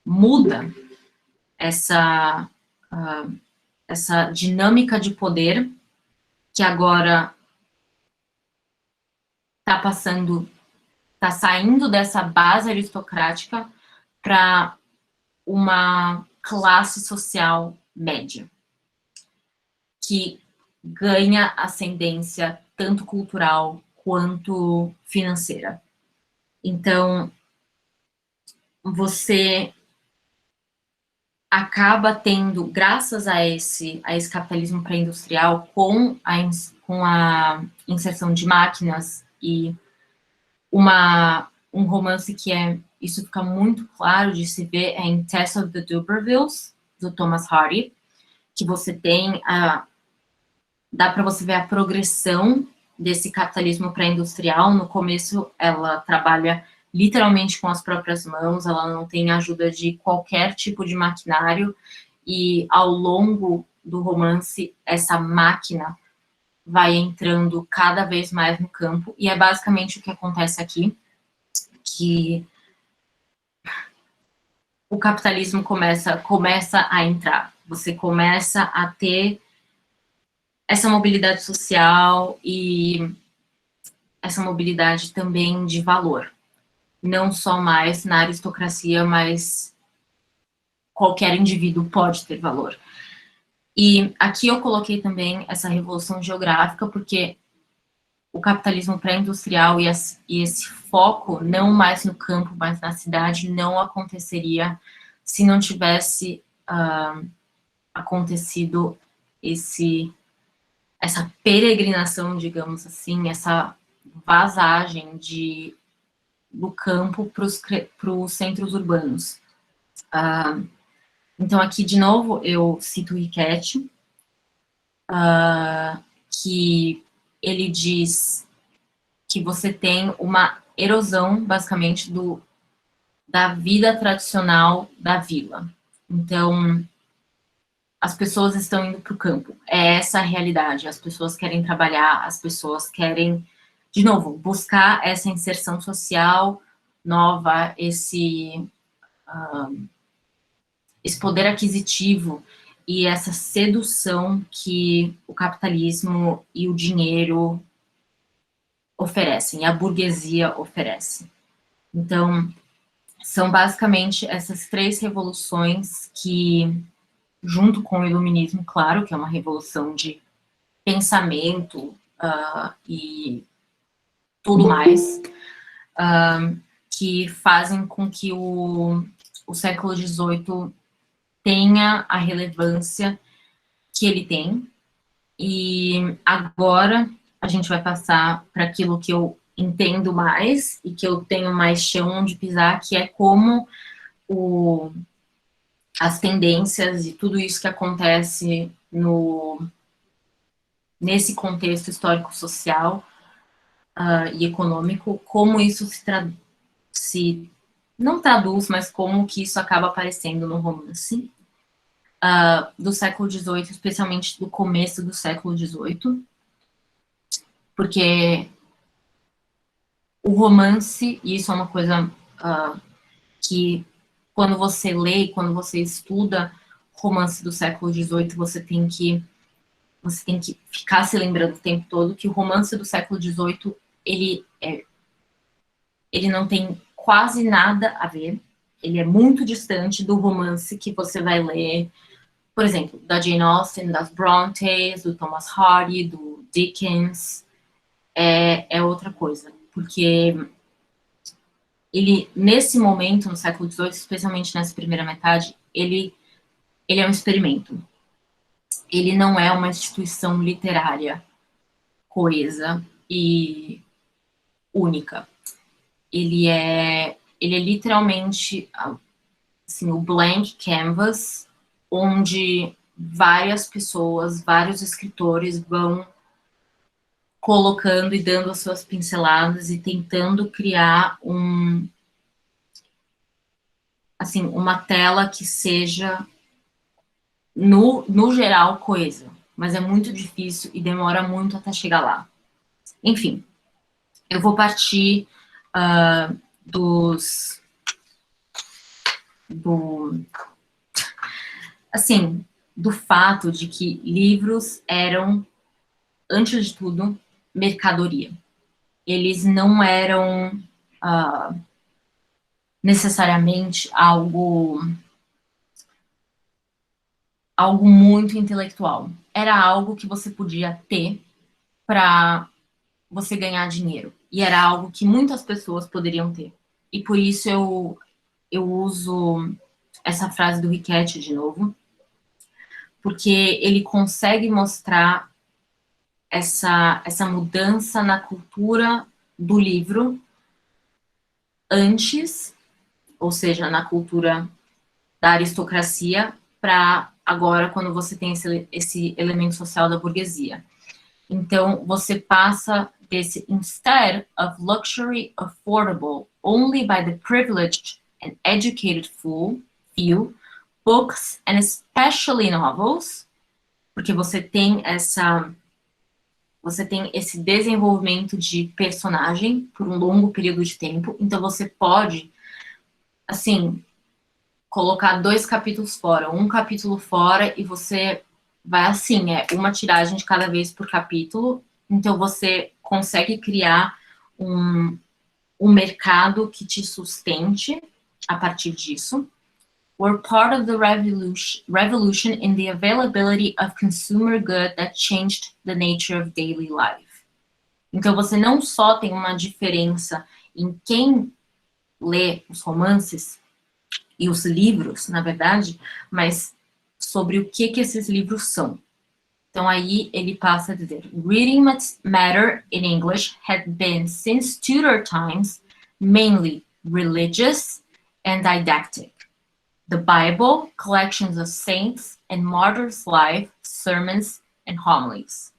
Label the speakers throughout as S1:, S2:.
S1: muda essa dinâmica de poder que agora está saindo dessa base aristocrática para uma classe social média, que ganha ascendência tanto cultural quanto financeira. Então, você acaba tendo, graças a esse capitalismo pré-industrial, com a inserção de máquinas e um romance que isso fica muito claro de se ver em Tess of the D'Urbervilles, do Thomas Hardy, que você tem dá para você ver a progressão desse capitalismo pré-industrial. No começo, ela trabalha literalmente com as próprias mãos, ela não tem ajuda de qualquer tipo de maquinário, e ao longo do romance, essa máquina vai entrando cada vez mais no campo, e é basicamente o que acontece aqui, que o capitalismo começa a entrar, você começa a ter essa mobilidade social e essa mobilidade também de valor. Não só mais na aristocracia, mas qualquer indivíduo pode ter valor. E aqui eu coloquei também essa revolução geográfica, porque o capitalismo pré-industrial e esse foco, não mais no campo, mas na cidade, não aconteceria se não tivesse acontecido essa peregrinação, digamos assim, essa vazagem do campo para os centros urbanos. Então, aqui, de novo, eu cito o Riquet, que ele diz que você tem uma erosão, basicamente, da vida tradicional da vila. Então, as pessoas estão indo para o campo. É essa a realidade. As pessoas querem trabalhar, as pessoas querem, de novo, buscar essa inserção social nova, esse poder aquisitivo e essa sedução que o capitalismo e o dinheiro oferecem, a burguesia oferece. Então, são basicamente essas três revoluções que, junto com o iluminismo, claro, que é uma revolução de pensamento e tudo mais, que fazem com que o século XVIII tenha a relevância que ele tem. E agora a gente vai passar para aquilo que eu entendo mais e que eu tenho mais chão de pisar, que é como as tendências e tudo isso que acontece nesse contexto histórico-social e econômico, como isso se não traduz, mas como que isso acaba aparecendo no romance do século XVIII, especialmente do começo do século XVIII, porque o romance, e isso é uma coisa que quando você lê, quando você estuda romance do século XVIII, você tem que ficar se lembrando o tempo todo que o romance do século XVIII, ele não tem quase nada a ver, ele é muito distante do romance que você vai ler, por exemplo, da Jane Austen, das Brontes, do Thomas Hardy, do Dickens. É outra coisa, porque ele, nesse momento, no século XVIII, especialmente nessa primeira metade, ele é um experimento. Ele não é uma instituição literária coesa e única. Ele é literalmente assim, o blank canvas, onde várias pessoas, vários escritores vão colocando e dando as suas pinceladas e tentando criar uma tela que seja, no geral, coesa. Mas é muito difícil e demora muito até chegar lá. Enfim, eu vou partir assim, do fato de que livros eram, antes de tudo, mercadoria. Eles não eram necessariamente algo muito intelectual. Era algo que você podia ter para você ganhar dinheiro. E era algo que muitas pessoas poderiam ter. E por isso eu uso essa frase do Riquetti de novo, porque ele consegue mostrar essa mudança na cultura do livro antes, ou seja, na cultura da aristocracia, para agora, quando você tem esse elemento social da burguesia. Então, você passa desse, instead of luxury affordable only by the privileged and educated few, books and especially novels, porque você tem esse desenvolvimento de personagem por um longo período de tempo, então você pode, assim, colocar 2 capítulos fora, um capítulo fora, e você vai assim, uma tiragem de cada vez por capítulo, então você consegue criar um mercado que te sustente a partir disso. We're part of the revolution in the availability of consumer good that changed the nature of daily life. Então você não só tem uma diferença em quem lê os romances e os livros, na verdade, mas sobre o que esses livros são. Então aí ele passa a dizer: reading matter in English had been since Tudor times mainly religious and didactic. The Bible, collections of saints and martyrs' life, sermons and homilies.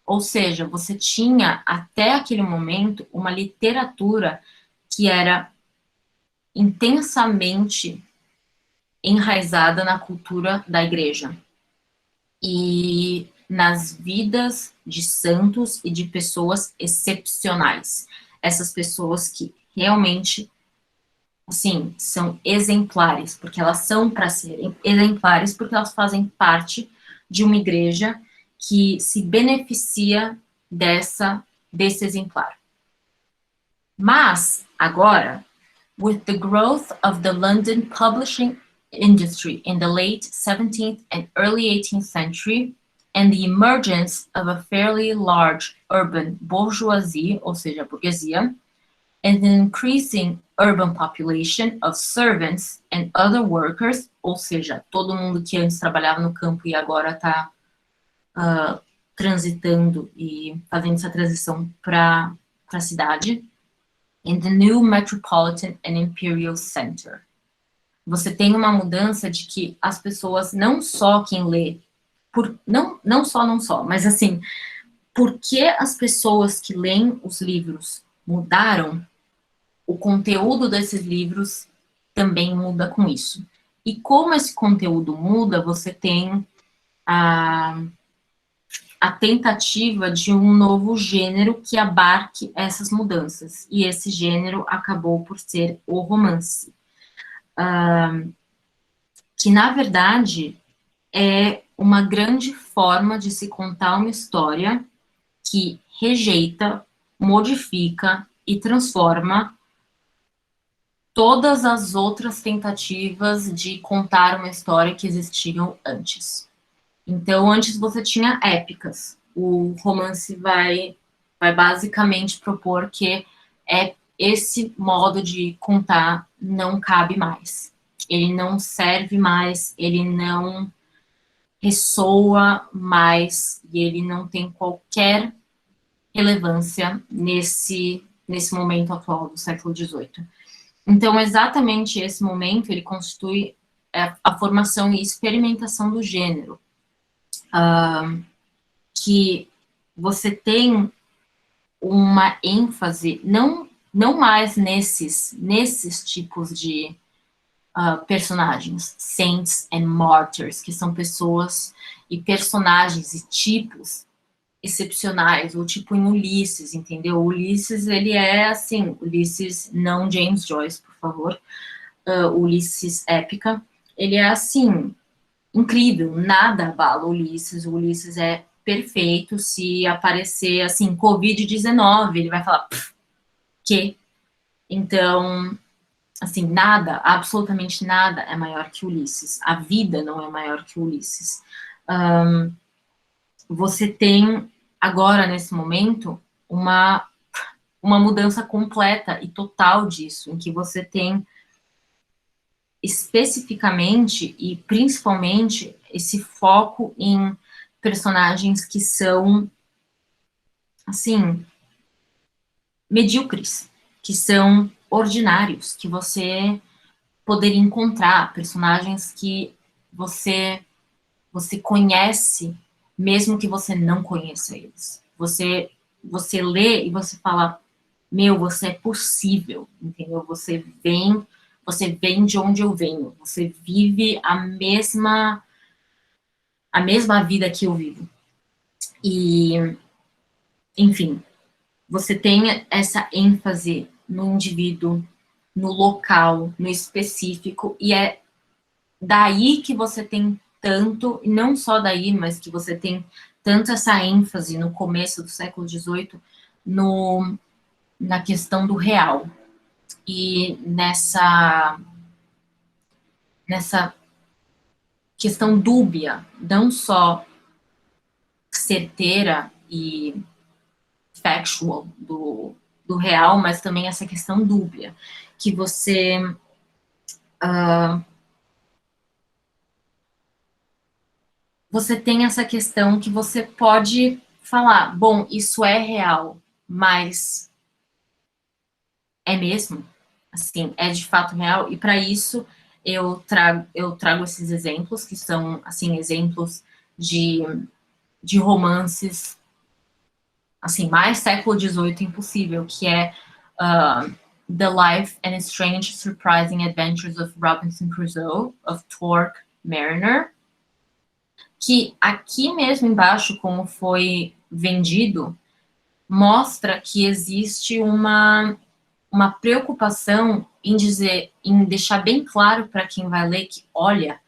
S1: Ou seja, você tinha até aquele momento uma literatura que era intensamente enraizada na cultura da igreja e nas vidas de santos e de pessoas excepcionais. Essas pessoas que realmente, assim, são exemplares, porque elas são para serem exemplares, porque elas fazem parte de uma igreja que se beneficia desse exemplar. Mas, agora, with the growth of the London publishing industry in the late 17th and early 18th century, and the emergence of a fairly large urban bourgeoisie, ou seja, burguesia, and an increasing urban population of servants and other workers, ou seja, todo mundo que antes trabalhava no campo e agora está transitando e fazendo essa transição para a cidade, in the new metropolitan and imperial center. Você tem uma mudança de que as pessoas, não só quem lê, não só, mas assim, porque as pessoas que leem os livros mudaram, o conteúdo desses livros também muda com isso. E como esse conteúdo muda, você tem a tentativa de um novo gênero que abarque essas mudanças. E esse gênero acabou por ser o romance. Que, na verdade, é uma grande forma de se contar uma história que rejeita, modifica e transforma todas as outras tentativas de contar uma história que existiam antes. Então, antes você tinha épicas. O romance vai basicamente propor que esse modo de contar não cabe mais. Ele não serve mais, ele não ressoa mais, e ele não tem qualquer relevância nesse momento atual do século XVIII. Então, exatamente esse momento, ele constitui a formação e experimentação do gênero, que você tem uma ênfase, não mais nesses tipos de personagens, saints and martyrs, que são pessoas e personagens e tipos excepcionais, ou tipo em Ulisses, entendeu? Ulisses, ele é assim, Ulisses, não James Joyce, por favor, Ulisses épica, ele é assim, incrível, nada abala o Ulisses é perfeito, se aparecer, assim, Covid-19, ele vai falar, que? Então, assim, nada, absolutamente nada é maior que Ulisses, a vida não é maior que Ulisses. Você tem, agora, nesse momento, uma mudança completa e total disso, em que você tem especificamente e principalmente esse foco em personagens que são, assim, medíocres, que são ordinários, que você poderia encontrar, personagens que você conhece, mesmo que você não conheça eles. Você lê e você fala, meu, você é possível, entendeu? Você vem de onde eu venho, você vive a mesma vida que eu vivo. E, enfim, você tem essa ênfase no indivíduo, no local, no específico, e é daí que você tem tanto, e não só daí, mas que você tem tanto essa ênfase no começo do século XVIII na questão do real. E nessa questão dúbia, não só certeira e factual do real, mas também essa questão dúbia, que você tem essa questão que você pode falar, bom, isso é real, mas é mesmo? Assim, é de fato real? E para isso eu trago esses exemplos, que são, assim, exemplos de romances, assim, mais século XVIII impossível, que é The Life and Strange Surprising Adventures of Robinson Crusoe, of Torque Mariner, que aqui mesmo embaixo, como foi vendido, mostra que existe uma preocupação em em deixar bem claro para quem vai ler que, olha,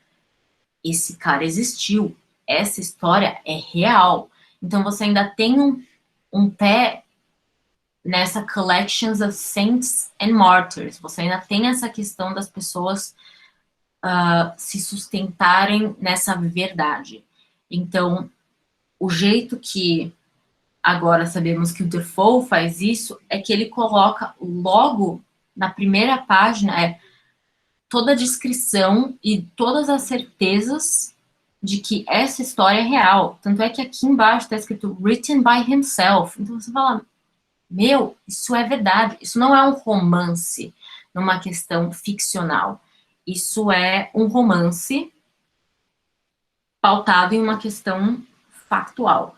S1: esse cara existiu, essa história é real. Então você ainda tem um pé nessa collections of saints and martyrs. Você ainda tem essa questão das pessoas se sustentarem nessa verdade. Então, o jeito que agora sabemos que o Defoe faz isso é que ele coloca logo na primeira página toda a descrição e todas as certezas de que essa história é real. Tanto é que aqui embaixo está escrito written by himself. Então você fala, meu, isso é verdade. Isso não é um romance numa questão ficcional. Isso é um romance pautado em uma questão factual.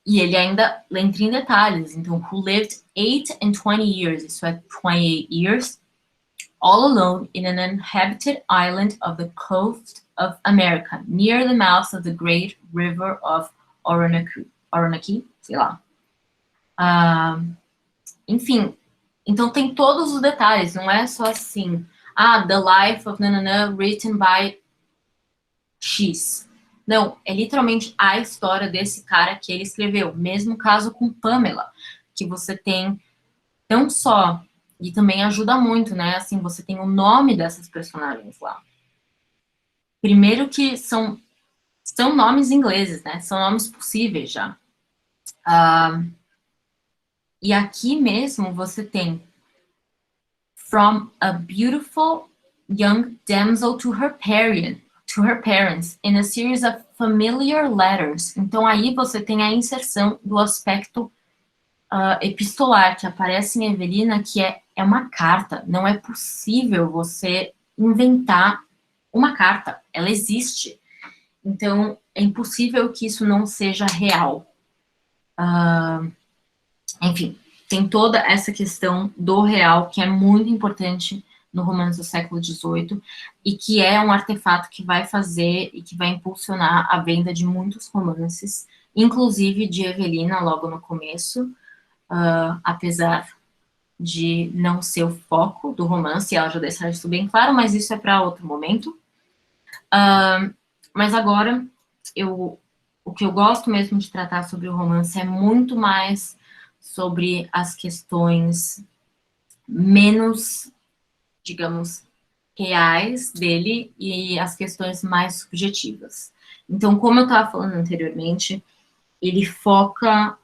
S1: E ele ainda entra em detalhes. Então, who lived 8 and 20 years, isso é 28 years, all alone in an uninhabited island of the coast of America, near the mouth of the great river of Orinoco, sei lá. Enfim, então tem todos os detalhes, não é só assim, the life of nanana written by X. Não, é literalmente a história desse cara que ele escreveu. Mesmo caso com Pamela, que você tem não só, e também ajuda muito, né? Assim, você tem o nome dessas personagens lá. Primeiro que são nomes ingleses, né? São nomes possíveis já. E aqui mesmo você tem from a beautiful young damsel to her parents in a series of familiar letters. Então aí você tem a inserção do aspecto epistolar que aparece em Evelina, que é uma carta. Não é possível você inventar uma carta. Ela existe. Então é impossível que isso não seja real. Enfim, tem toda essa questão do real, que é muito importante no romance do século XVIII, e que é um artefato que vai fazer e que vai impulsionar a venda de muitos romances, inclusive de Evelina, logo no começo, apesar de não ser o foco do romance, ela já deixa isso bem claro, mas isso é para outro momento. Mas agora, o que eu gosto mesmo de tratar sobre o romance é muito mais sobre as questões menos, digamos, reais dele e as questões mais subjetivas. Então, como eu estava falando anteriormente, ele foca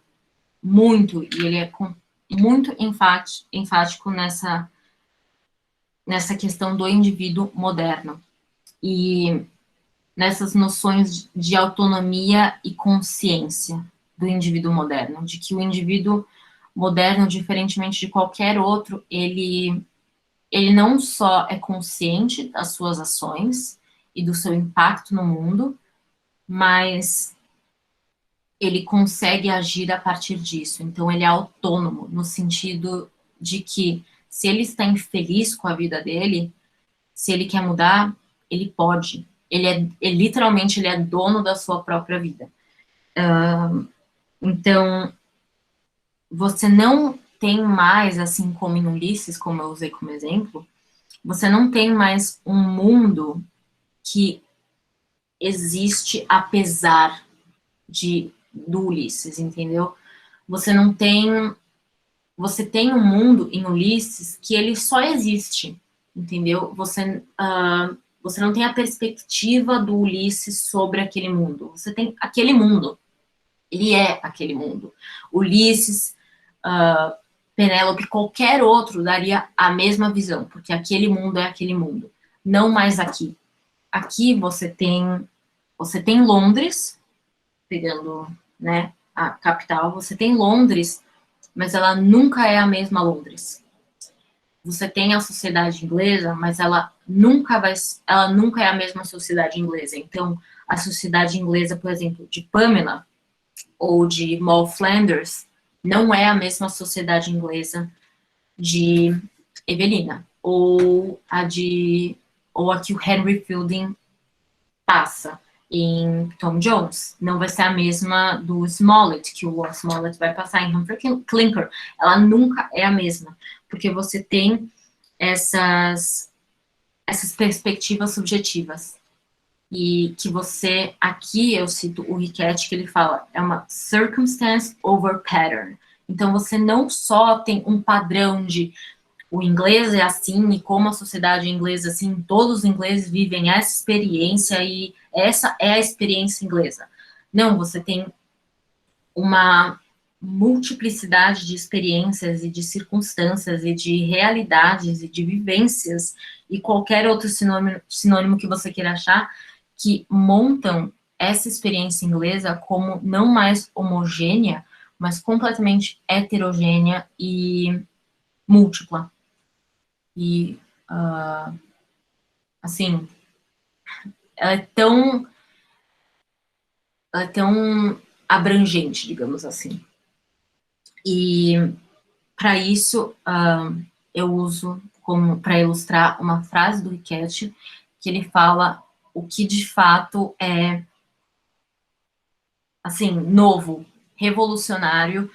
S1: muito, e ele é muito enfático nessa questão do indivíduo moderno. E nessas noções de autonomia e consciência do indivíduo moderno, de que o indivíduo moderno, diferentemente de qualquer outro, ele não só é consciente das suas ações e do seu impacto no mundo, mas ele consegue agir a partir disso. Então, ele é autônomo, no sentido de que, se ele está infeliz com a vida dele, se ele quer mudar, ele pode. Literalmente, ele é dono da sua própria vida. Então, você não tem mais, assim como em Ulisses, como eu usei como exemplo, você não tem mais um mundo que existe apesar do Ulisses, entendeu? Você não tem, você tem um mundo em Ulisses que ele só existe, entendeu? Você não tem a perspectiva do Ulisses sobre aquele mundo. Você tem aquele mundo. Ele é aquele mundo. Ulisses, Penélope, qualquer outro daria a mesma visão, porque aquele mundo é aquele mundo. Não mais aqui. Aqui você tem Londres, pegando, né, a capital, você tem Londres, mas ela nunca é a mesma Londres. Você tem a sociedade inglesa, mas ela nunca é a mesma sociedade inglesa. Então, a sociedade inglesa, por exemplo, de Pamela ou de Moll Flanders, não é a mesma sociedade inglesa de Evelina, ou a que o Henry Fielding passa em Tom Jones. Não vai ser a mesma do Smollett, que o Smollett vai passar em Humphrey Clinker. Ela nunca é a mesma, porque você tem essas perspectivas subjetivas. E que você, aqui eu cito o Riquet, que ele fala, é uma circumstance over pattern. Então, você não só tem um padrão de o inglês é assim, e como a sociedade inglesa, assim, todos os ingleses vivem essa experiência, e essa é a experiência inglesa. Não, você tem uma multiplicidade de experiências e de circunstâncias e de realidades e de vivências e qualquer outro sinônimo que você queira achar, que montam essa experiência inglesa como não mais homogênea, mas completamente heterogênea e múltipla. E, assim, ela é tão abrangente, digamos assim. E, para isso, eu uso como para ilustrar uma frase do Riquet, que ele fala o que de fato é, assim, novo, revolucionário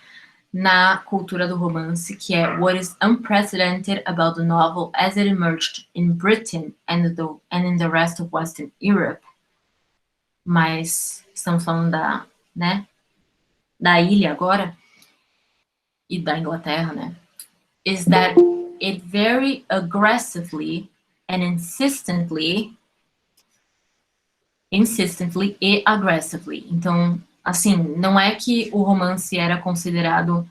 S1: na cultura do romance, que é "What is unprecedented about the novel as it emerged in Britain and in the rest of Western Europe." Mas estamos falando da ilha agora e da Inglaterra, né? Is that it very aggressively and insistently e aggressively. Então, assim, não é que o romance era considerado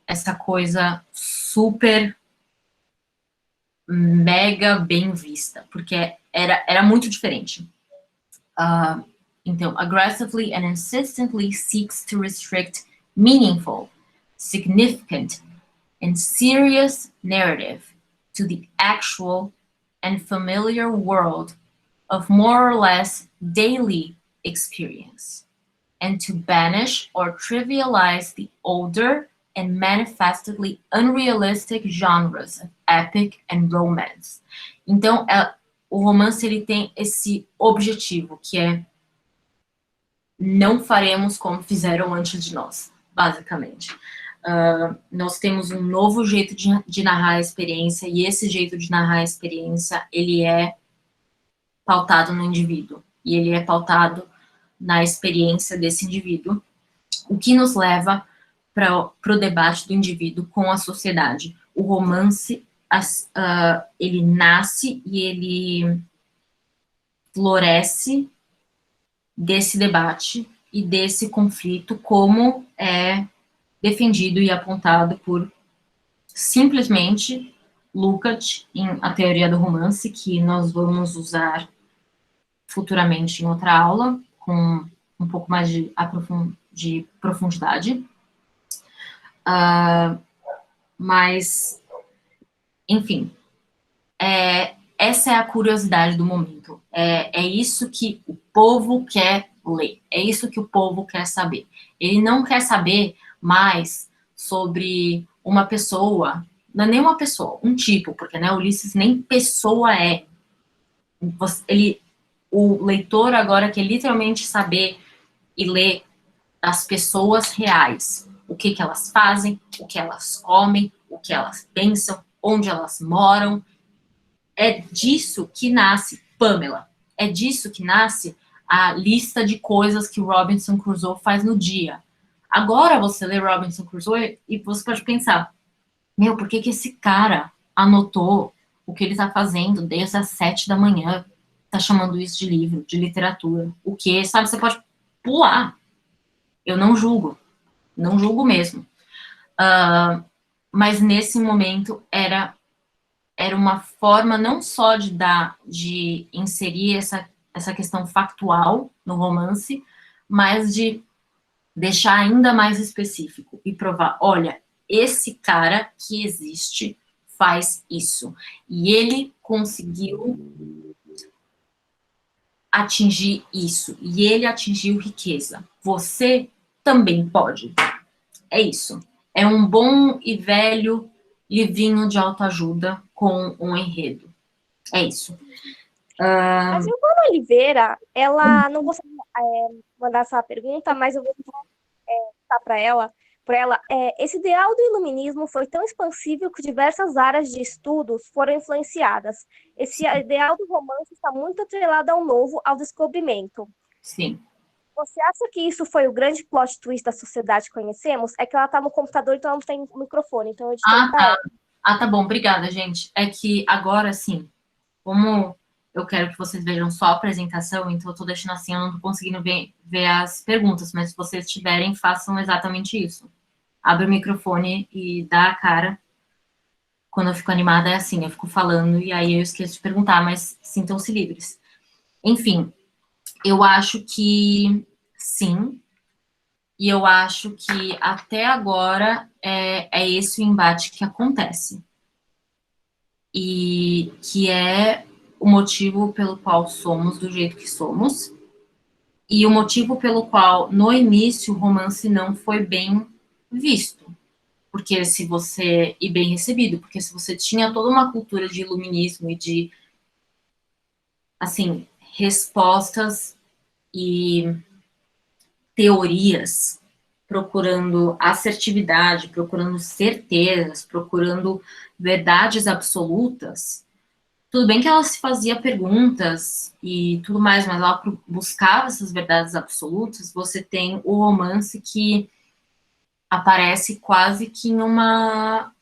S1: essa coisa super mega bem vista, porque era muito diferente. Então, aggressively and insistently seeks to restrict meaningful, significant, and serious narrative to the actual and familiar world of more or less daily experience, and to banish or trivialize the older and manifestly unrealistic genres of epic and romance. Então, o romance ele tem esse objetivo, que é não faremos como fizeram antes de nós, basicamente. Nós temos um novo jeito de narrar a experiência, e esse jeito de narrar a experiência, ele é pautado no indivíduo, e ele é pautado na experiência desse indivíduo, o que nos leva para o debate do indivíduo com a sociedade. O romance, ele nasce e ele floresce desse debate e desse conflito, como é defendido e apontado por simplesmente Lukács em A Teoria do Romance, que nós vamos usar futuramente em outra aula, com um pouco mais de profundidade. Mas, enfim, essa é a curiosidade do momento. É isso que o povo quer ler, é isso que o povo quer saber. Ele não quer saber mais sobre uma pessoa, não é nem uma pessoa, um tipo, porque, né, Ulisses nem pessoa é. O leitor agora quer literalmente saber e ler das pessoas reais. O que elas fazem, o que elas comem, o que elas pensam, onde elas moram. É disso que nasce Pamela. É disso que nasce a lista de coisas que o Robinson Crusoe faz no dia. Agora você lê Robinson Crusoe e você pode pensar, meu, por que esse cara anotou o que ele está fazendo desde as 7 da manhã? Tá chamando isso de livro, de literatura. O que, sabe? Você pode pular. Eu não julgo. Não julgo mesmo. Mas nesse momento era uma forma não só de inserir essa questão factual no romance, mas de deixar ainda mais específico e provar, olha, esse cara que existe faz isso. E ele conseguiu atingir isso. E ele atingiu riqueza. Você também pode. É isso. É um bom e velho livrinho de autoajuda com um enredo. É isso.
S2: A Giovana Oliveira, ela não consegue mandar essa pergunta, mas eu vou tentar para ela. Esse ideal do iluminismo foi tão expansível que diversas áreas de estudos foram influenciadas. Esse ideal do romance está muito atrelado ao novo, ao descobrimento.
S1: Sim.
S2: Você acha que isso foi o grande plot twist da sociedade que conhecemos? É que ela está no computador, então ela não tem microfone, então eu editei para ela.
S1: Tá bom, obrigada, gente. É que agora, sim, como eu quero que vocês vejam só a apresentação, então eu tô deixando assim, eu não tô conseguindo ver as perguntas, mas se vocês tiverem, façam exatamente isso. Abre o microfone e dá a cara. Quando eu fico animada é assim, eu fico falando e aí eu esqueço de perguntar, mas sintam-se livres. Enfim, eu acho que sim, e eu acho que até agora é esse o embate que acontece. E que é o motivo pelo qual somos do jeito que somos, e o motivo pelo qual, no início, o romance não foi bem visto. Porque se você... E bem recebido, porque se você tinha toda uma cultura de iluminismo e de, assim, respostas e teorias, procurando assertividade, procurando certezas, procurando verdades absolutas, tudo bem que ela se fazia perguntas e tudo mais, mas ela buscava essas verdades absolutas. Você tem o romance que aparece quase que em uma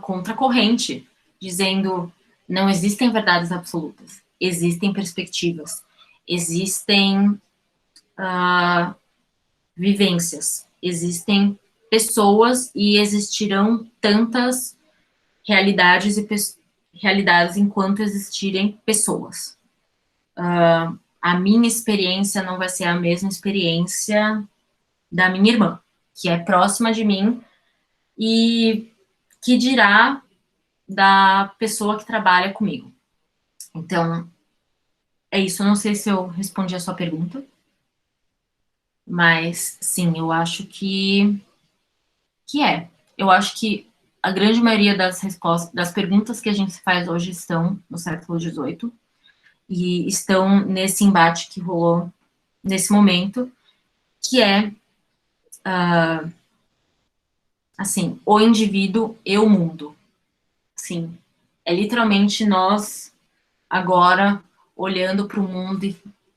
S1: contracorrente, dizendo não existem verdades absolutas, existem perspectivas, existem vivências, existem pessoas e existirão tantas realidades e realidades enquanto existirem pessoas. A minha experiência não vai ser a mesma experiência da minha irmã, que é próxima de mim, e que dirá da pessoa que trabalha comigo. Então, é isso. Eu não sei se eu respondi a sua pergunta, mas sim, eu acho que é. Eu acho que a grande maioria das respostas, das perguntas que a gente faz hoje estão no século XVIII e estão nesse embate que rolou nesse momento, que é assim, o indivíduo e o mundo. Assim, é literalmente nós agora olhando para o mundo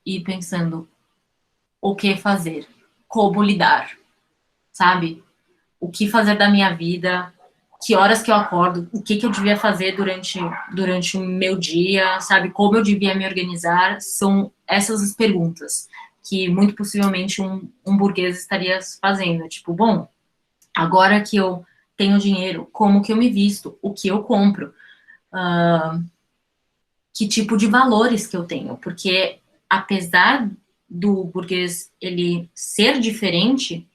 S1: e pensando o que fazer, como lidar, sabe? O que fazer da minha vida, que horas que eu acordo, o que eu devia fazer durante o meu dia, sabe? Como eu devia me organizar, são essas as perguntas que muito possivelmente um burguês estaria fazendo. Tipo, bom, agora que eu tenho dinheiro, como que eu me visto, o que eu compro, que tipo de valores que eu tenho, porque apesar do burguês ele ser diferente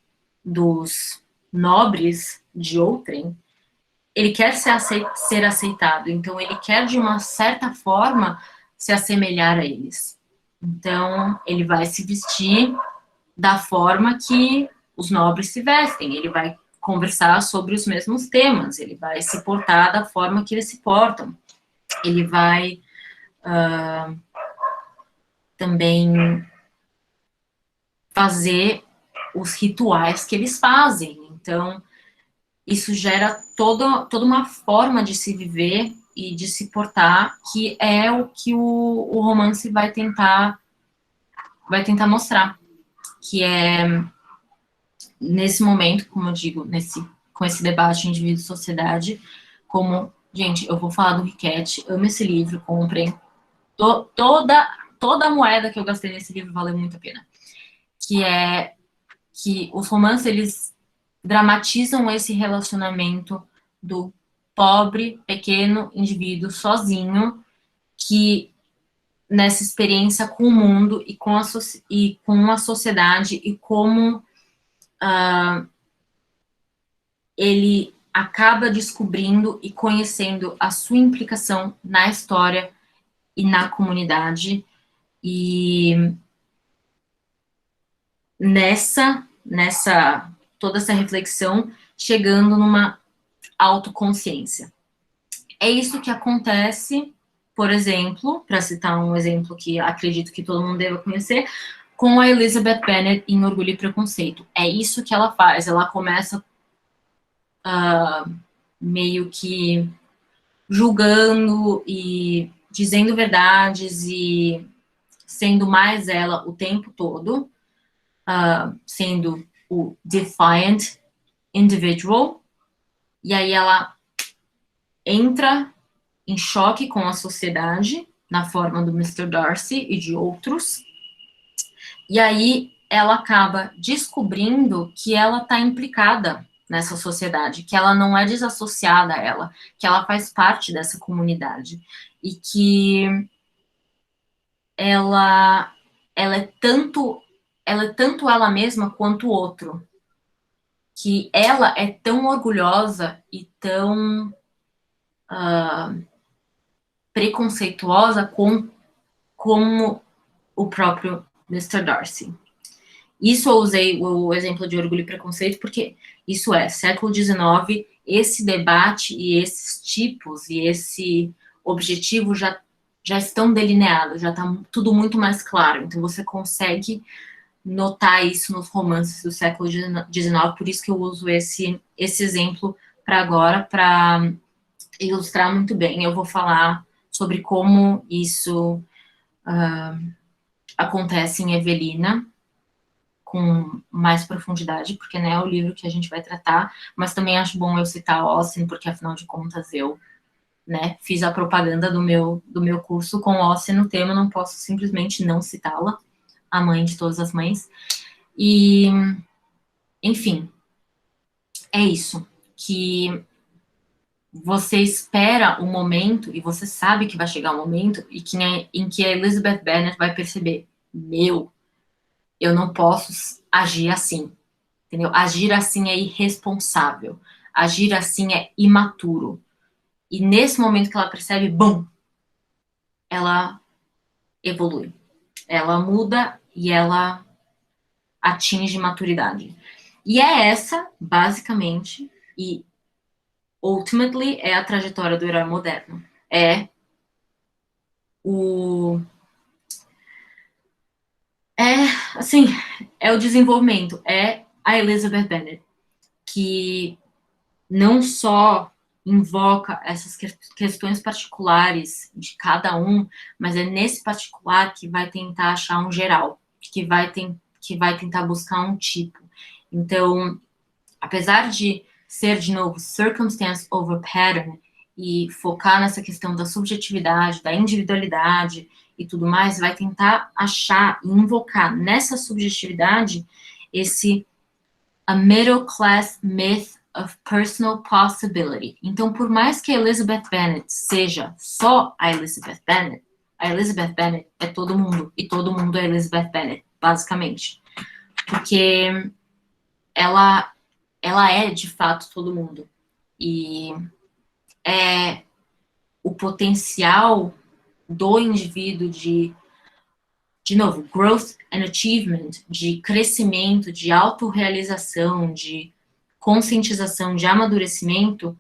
S1: dos nobres de outrem, ele quer ser aceitado, então ele quer de uma certa forma se assemelhar a eles. Então ele vai se vestir da forma que os nobres se vestem, ele vai conversar sobre os mesmos temas, ele vai se portar da forma que eles se portam, ele vai também fazer os rituais que eles fazem. Então, isso gera toda uma forma de se viver e de se portar, que é o que o romance vai tentar mostrar, que é nesse momento, como eu digo, com esse debate indivíduo-sociedade, como, gente, eu vou falar do Riquet, amo esse livro, comprem, toda a moeda que eu gastei nesse livro valeu muito a pena, que é que os romances, eles dramatizam esse relacionamento do pobre, pequeno indivíduo sozinho, que nessa experiência com o mundo e com a sociedade e como ele acaba descobrindo e conhecendo a sua implicação na história e na comunidade. E toda essa reflexão chegando numa autoconsciência. É isso que acontece, por exemplo, para citar um exemplo que acredito que todo mundo deva conhecer, com a Elizabeth Bennet em Orgulho e Preconceito. É isso que ela faz. Ela começa meio que julgando e dizendo verdades e sendo mais ela o tempo todo, sendo o defiant individual, e aí ela entra em choque com a sociedade, na forma do Mr. Darcy e de outros, e aí ela acaba descobrindo que ela está implicada nessa sociedade, que ela não é desassociada a ela, que ela faz parte dessa comunidade, e que ela, ela é tanto ela mesma quanto o outro, que ela é tão orgulhosa e tão preconceituosa como o próprio Mr. Darcy. Isso eu usei o exemplo de Orgulho e Preconceito porque isso é século XIX, esse debate e esses tipos e esse objetivo já estão delineados, já está tudo muito mais claro. Então você consegue notar isso nos romances do século XIX, por isso que eu uso esse exemplo para agora, para ilustrar muito bem. Eu vou falar sobre como isso acontece em Evelina, com mais profundidade, porque né, é o livro que a gente vai tratar, mas também acho bom eu citar Austen, porque afinal de contas eu fiz a propaganda do meu curso com Austen no tema, não posso simplesmente não citá-la, a mãe de todas as mães. E, enfim, é isso, que você espera o momento, e você sabe que vai chegar o momento, em que a Elizabeth Bennet vai perceber, eu não posso agir assim, entendeu? Agir assim é irresponsável, agir assim é imaturo. E nesse momento que ela percebe, bum, ela evolui, ela muda e ela atinge maturidade. E é essa, basicamente, e ultimately, é a trajetória do herói moderno. O assim, é o desenvolvimento, é a Elizabeth Bennet, que não só invoca essas questões particulares de cada um, mas é nesse particular que vai tentar achar um geral, que vai tentar buscar um tipo. Então, apesar de ser, de novo, circumstance over pattern, e focar nessa questão da subjetividade, da individualidade e tudo mais, vai tentar achar e invocar nessa subjetividade esse a middle class myth of personal possibility. Então, por mais que a Elizabeth Bennet seja só a Elizabeth Bennet é todo mundo, e todo mundo é Elizabeth Bennet, basicamente. Porque ela é, de fato, todo mundo. E é o potencial do indivíduo de novo, growth and achievement, de crescimento, de autorrealização, de conscientização, de amadurecimento,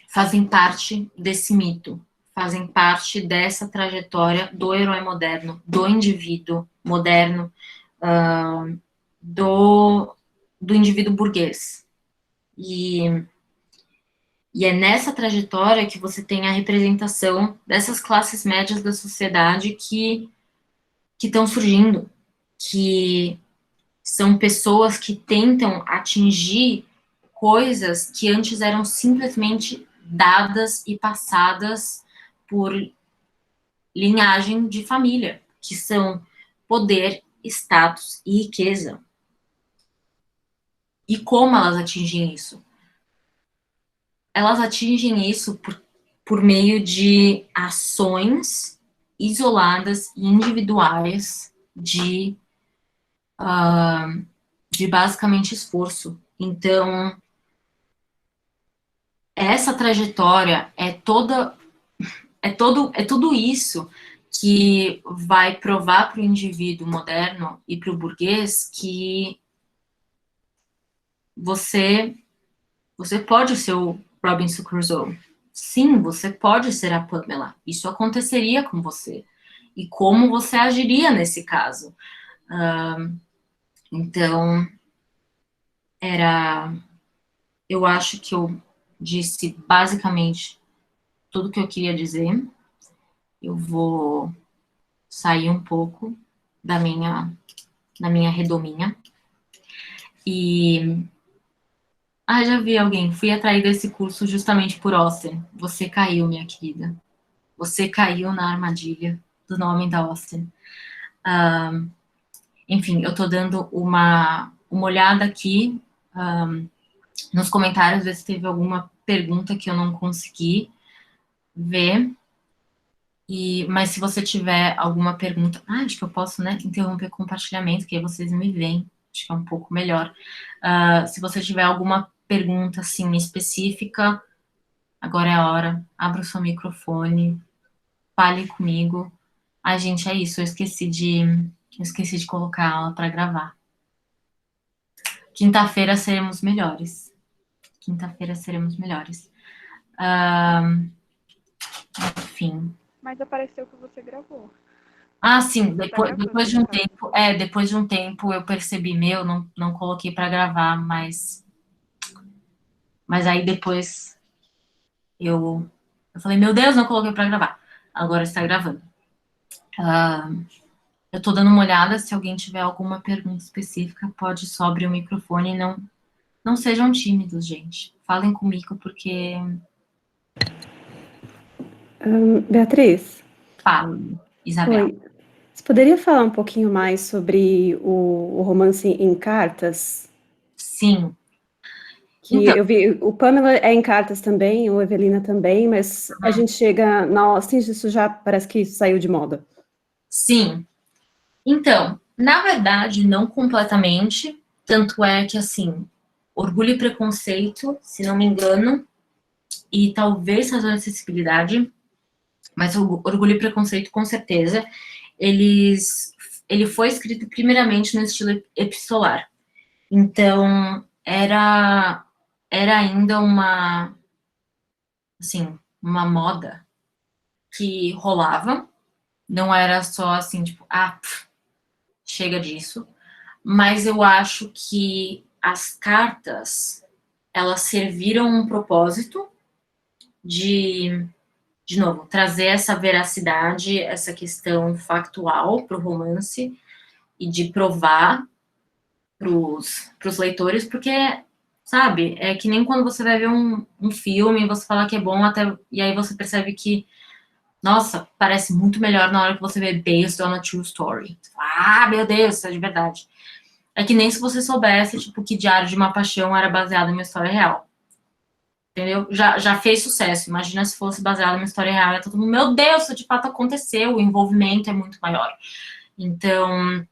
S1: fazem parte desse mito, fazem parte dessa trajetória do herói moderno, do indivíduo moderno, do indivíduo burguês. E é nessa trajetória que você tem a representação dessas classes médias da sociedade que estão surgindo, que são pessoas que tentam atingir coisas que antes eram simplesmente dadas e passadas por linhagem de família, que são poder, status e riqueza. E como elas atingem isso? Elas atingem isso por meio de ações isoladas e individuais de basicamente esforço. Então, essa trajetória é tudo isso que vai provar para o indivíduo moderno e para o burguês que você pode ser o Robinson Crusoe. Sim, você pode ser a Pamela. Isso aconteceria com você. E como você agiria nesse caso? Então, eu acho que eu disse basicamente tudo que eu queria dizer. Eu vou sair um pouco da minha redominha. E já vi alguém. Fui atraída a esse curso justamente por Austen. Você caiu, minha querida. Você caiu na armadilha do nome da Austen. Enfim, eu tô dando uma olhada aqui nos comentários, ver se teve alguma pergunta que eu não consegui ver. Mas se você tiver alguma pergunta... acho que eu posso, né, interromper o compartilhamento, que aí vocês me veem. Acho que é um pouco melhor. Se você tiver alguma pergunta, assim, específica, agora é a hora. Abra o seu microfone. Fale comigo. Gente, é isso. Eu esqueci de colocar ela para gravar. Quinta-feira seremos melhores. Enfim.
S3: Mas apareceu que você gravou.
S1: Sim, depois de um tempo eu percebi, não coloquei para gravar, mas aí depois eu falei, meu Deus, não coloquei para gravar. Agora está gravando. Eu tô dando uma olhada, se alguém tiver alguma pergunta específica, pode só abrir o microfone e não sejam tímidos, gente. Falem comigo, porque...
S4: Beatriz.
S1: Fala, Isabel.
S4: Oi. Você poderia falar um pouquinho mais sobre o romance em cartas?
S1: Sim.
S4: Que então, eu vi, o Pamela é em cartas também, o Evelina também, mas a gente chega na Austen, isso já parece que saiu de moda.
S1: Sim. Então, na verdade, não completamente, tanto é que, assim, Orgulho e Preconceito, se não me engano, e talvez Razão e Acessibilidade, mas Orgulho e Preconceito, com certeza, ele foi escrito primeiramente no estilo epistolar. Então, era ainda uma moda que rolava, não era só assim, tipo, chega disso, mas eu acho que as cartas elas serviram um propósito de novo, trazer essa veracidade, essa questão factual para o romance e de provar para os leitores, porque, sabe, é que nem quando você vai ver um filme e você fala que é bom, e aí você percebe que, nossa, parece muito melhor na hora que você vê based on a true story. Ah, meu Deus, isso é de verdade. É que nem se você soubesse, tipo, que Diário de uma Paixão era baseado em uma história real. Entendeu? Já fez sucesso. Imagina se fosse baseado em uma história real. É todo mundo, meu Deus, isso de fato aconteceu. O envolvimento é muito maior. Então,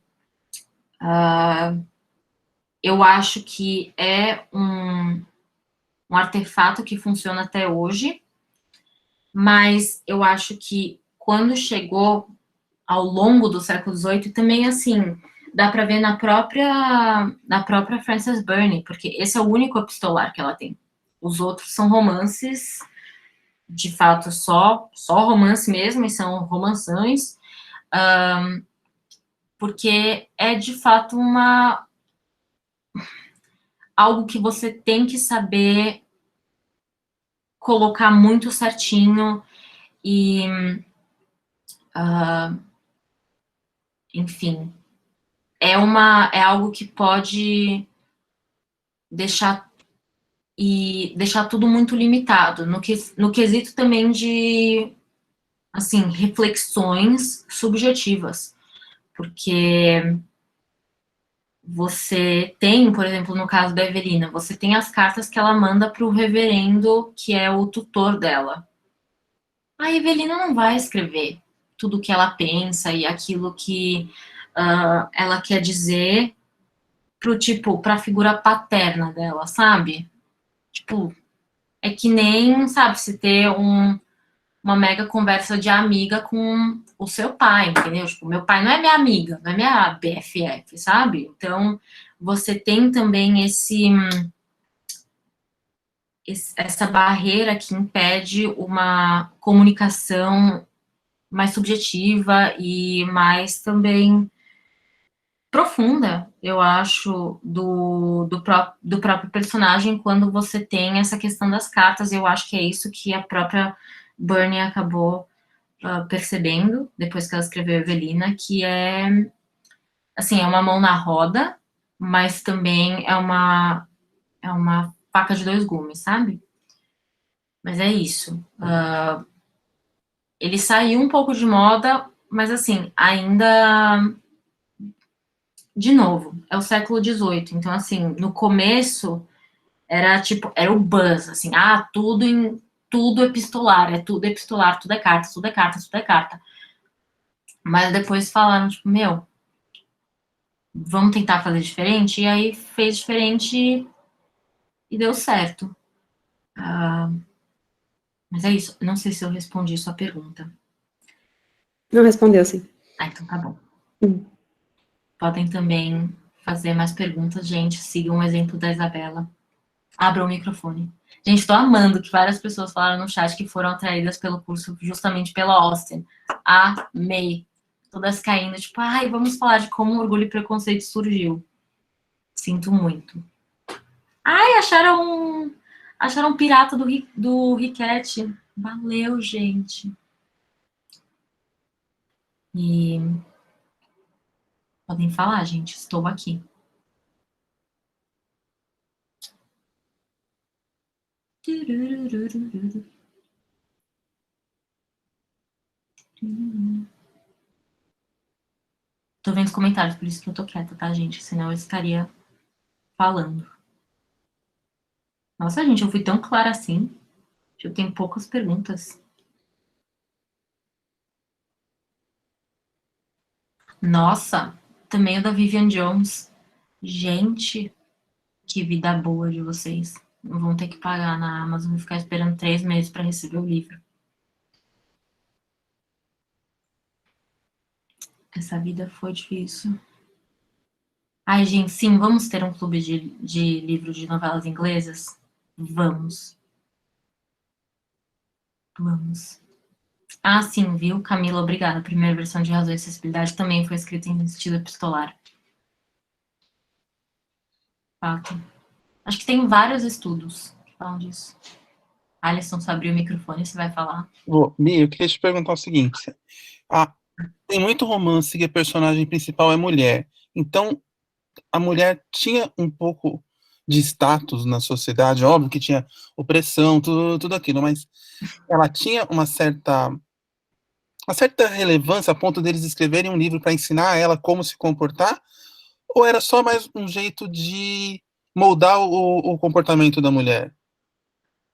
S1: eu acho que é um artefato que funciona até hoje, mas eu acho que quando chegou ao longo do século XVIII, também, assim, dá para ver na própria Frances Burney, porque esse é o único epistolar que ela tem. Os outros são romances, de fato, só romance mesmo, e são romanções, porque é, de fato, algo que você tem que saber colocar muito certinho e, enfim, é algo que pode deixar tudo muito limitado, no quesito também de, assim, reflexões subjetivas, porque você tem, por exemplo, no caso da Evelina, você tem as cartas que ela manda para o reverendo, que é o tutor dela. A Evelina não vai escrever tudo o que ela pensa e aquilo que ela quer dizer para a figura paterna dela, sabe? Tipo, é que nem, sabe, se ter uma mega conversa de amiga com o seu pai, entendeu? Tipo, meu pai não é minha amiga, não é minha BFF, sabe? Então, você tem também essa barreira que impede uma comunicação mais subjetiva e mais também profunda, eu acho, do próprio personagem quando você tem essa questão das cartas. Eu acho que é isso que a própria Burney acabou percebendo, depois que ela escreveu Evelina, que é, assim, é uma mão na roda, mas também é uma faca de dois gumes, sabe? Mas é isso. Ele saiu um pouco de moda, mas, assim, ainda, de novo, é o século XVIII, então, assim, no começo era, tipo, era o buzz, assim, tudo epistolar, tudo epistolar, tudo é carta, tudo é carta, tudo é carta. Mas depois falaram, tipo, meu, vamos tentar fazer diferente? E aí fez diferente e deu certo. Mas é isso. Não sei se eu respondi sua pergunta.
S4: Não respondeu, sim.
S1: Ah, então tá bom. Podem também fazer mais perguntas, gente. Sigam o exemplo da Isabela. Abram o microfone. Gente, tô amando que várias pessoas falaram no chat que foram atraídas pelo curso justamente pela Austin. Amei. Todas caindo, tipo, ai, vamos falar de como o Orgulho e Preconceito surgiu. Sinto muito. Ai, acharam um pirata do Riquete. Valeu, gente. E podem falar, gente. Estou aqui. Tô vendo os comentários, por isso que eu tô quieta, tá, gente? Senão eu estaria falando. Nossa, gente, eu fui tão clara assim. Eu tenho poucas perguntas. Nossa, também o da Vivian Jones. Gente, que vida boa de vocês. Não vão ter que pagar na Amazon e ficar esperando 3 meses para receber o livro. Essa vida foi difícil. Ai, gente, sim, vamos ter um clube de livros de novelas inglesas? Vamos. Vamos. Ah, sim, viu, Camila? Obrigada. A primeira versão de Razão e Acessibilidade também foi escrita em estilo epistolar. Fato. Acho que tem vários estudos que falam disso. Alisson, se abrir o microfone, você vai falar.
S5: Mi, eu queria te perguntar o seguinte. Ah, tem muito romance que a personagem principal é mulher. Então, a mulher tinha um pouco de status na sociedade, óbvio que tinha opressão, tudo aquilo, mas ela tinha uma certa relevância a ponto deles escreverem um livro para ensinar a ela como se comportar, ou era só mais um jeito de moldar o comportamento da mulher?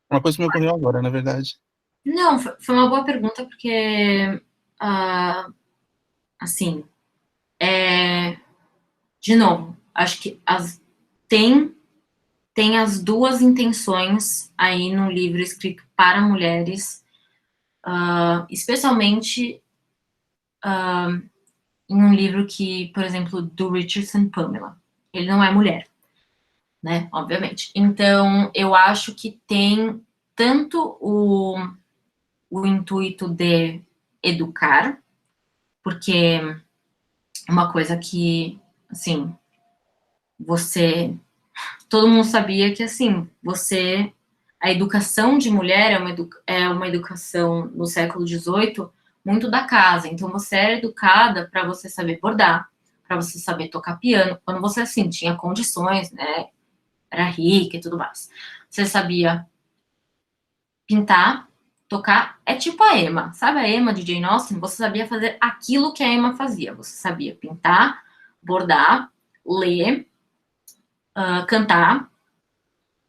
S5: Uma coisa que me ocorreu agora, na verdade.
S1: Não, foi uma boa pergunta, porque, assim, de novo, acho que tem as duas intenções aí no livro escrito para mulheres, especialmente em um livro que, por exemplo, do Richardson Pamela. Ele não é mulher, né? Obviamente. Então, eu acho que tem tanto o intuito de educar, porque uma coisa que, assim, todo mundo sabia que, assim, a educação de mulher é uma educação no século XVIII muito da casa. Então, você era educada para você saber bordar, para você saber tocar piano. Quando você, assim, tinha condições, né? Era rica e tudo mais. Você sabia pintar, tocar. É tipo a Emma. Sabe a Emma de Jane Austen? Você sabia fazer aquilo que a Emma fazia. Você sabia pintar, bordar, ler, cantar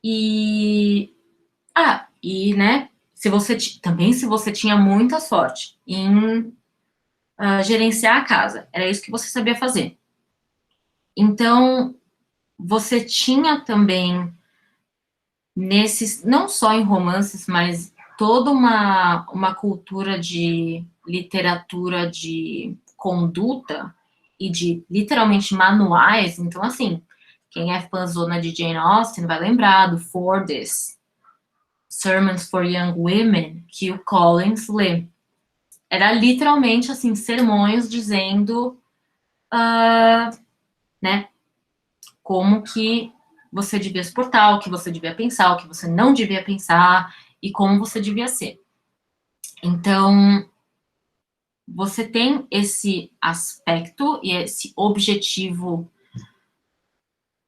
S1: e né, se você tinha muita sorte em gerenciar a casa, era isso que você sabia fazer. Então, você tinha também não só em romances, mas toda uma cultura de literatura de conduta e de, literalmente, manuais. Então, assim, quem é fãzona de Jane Austen vai lembrar do Fordyce, Sermons for Young Women, que o Collins lê. Era literalmente, assim, sermões dizendo, né, como que você devia se portar, o que você devia pensar, o que você não devia pensar e como você devia ser. Então, você tem esse aspecto e esse objetivo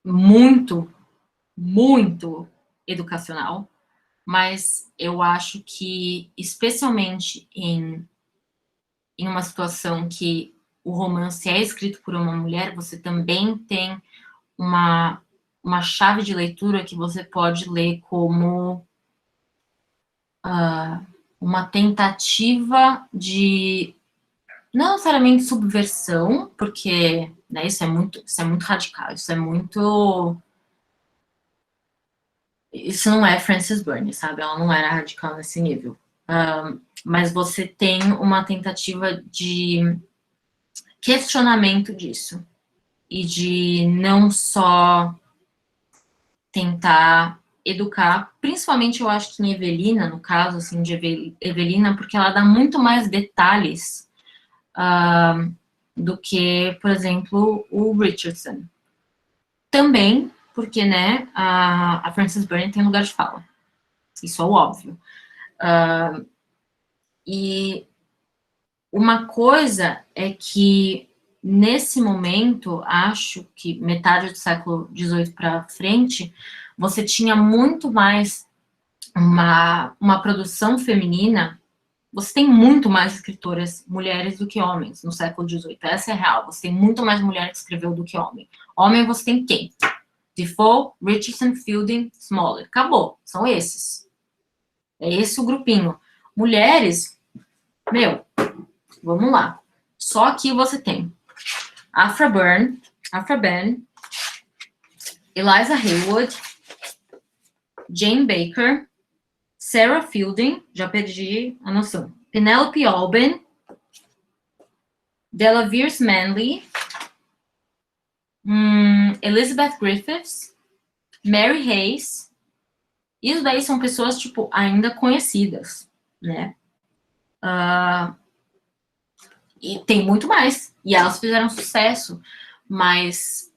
S1: muito, muito educacional, mas eu acho que, especialmente em uma situação que o romance é escrito por uma mulher, você também tem uma chave de leitura que você pode ler como uma tentativa de, não necessariamente subversão, porque, né, isso é muito radical, isso não é Frances Burney, sabe? Ela não era radical nesse nível. Mas você tem uma tentativa de questionamento disso. E de não só tentar educar, principalmente eu acho que em Evelina, no caso, assim, de Evelina, porque ela dá muito mais detalhes do que, por exemplo, o Richardson. Também porque, né, a Frances Burney tem lugar de fala. Isso é o óbvio. E uma coisa é que, nesse momento, acho que metade do século XVIII para frente, você tinha muito mais uma produção feminina. Você tem muito mais escritoras mulheres do que homens no século XVIII. Essa é real. Você tem muito mais mulher que escreveu do que homem. Homem você tem quem? Defoe, Richardson, Fielding, Smollett. Acabou. São esses. É esse o grupinho. Mulheres, vamos lá. Só aqui você tem Aphra Behn, Eliza Haywood, Jane Baker, Sarah Fielding, já perdi a noção, Penelope Albin, Delavere Manley, Elizabeth Griffiths, Mary Hayes. Isso daí são pessoas, tipo, ainda conhecidas, né? E tem muito mais. E elas fizeram sucesso. Mas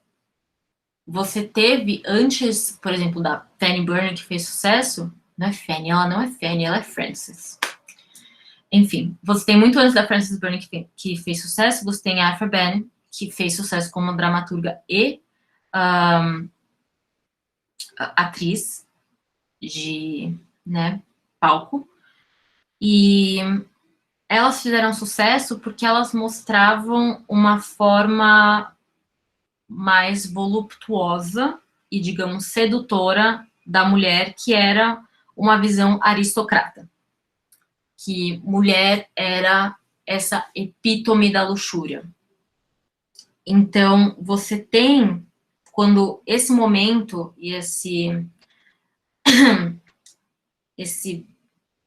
S1: você teve antes, por exemplo, da Fanny Burney, que fez sucesso, não é Fanny, ela não é Fanny, ela é Frances. Enfim, você tem muito antes da Frances Burney que fez sucesso, você tem a Aphra Behn, que fez sucesso como dramaturga e atriz de, né, palco. E elas fizeram sucesso porque elas mostravam uma forma mais voluptuosa e, digamos, sedutora da mulher, que era uma visão aristocrata. Que mulher era essa epítome da luxúria. Então, você tem, quando esse momento e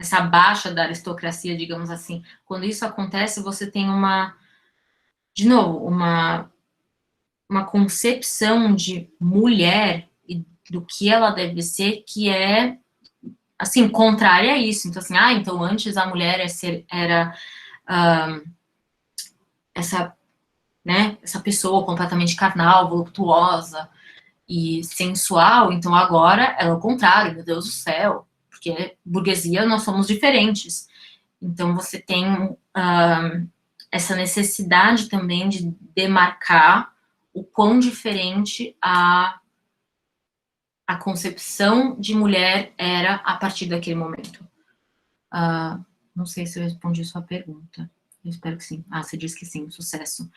S1: essa baixa da aristocracia, digamos assim, quando isso acontece, você tem de novo, uma concepção de mulher e do que ela deve ser, que é, assim, contrária a isso. Então, assim, então antes a mulher era essa, né, essa pessoa completamente carnal, voluptuosa e sensual, então agora ela é o contrário, meu Deus do céu, porque burguesia nós somos diferentes. Então você tem essa necessidade também de demarcar o quão diferente a concepção de mulher era a partir daquele momento. Não sei se eu respondi sua pergunta. Eu espero que sim. Você disse que sim, sucesso.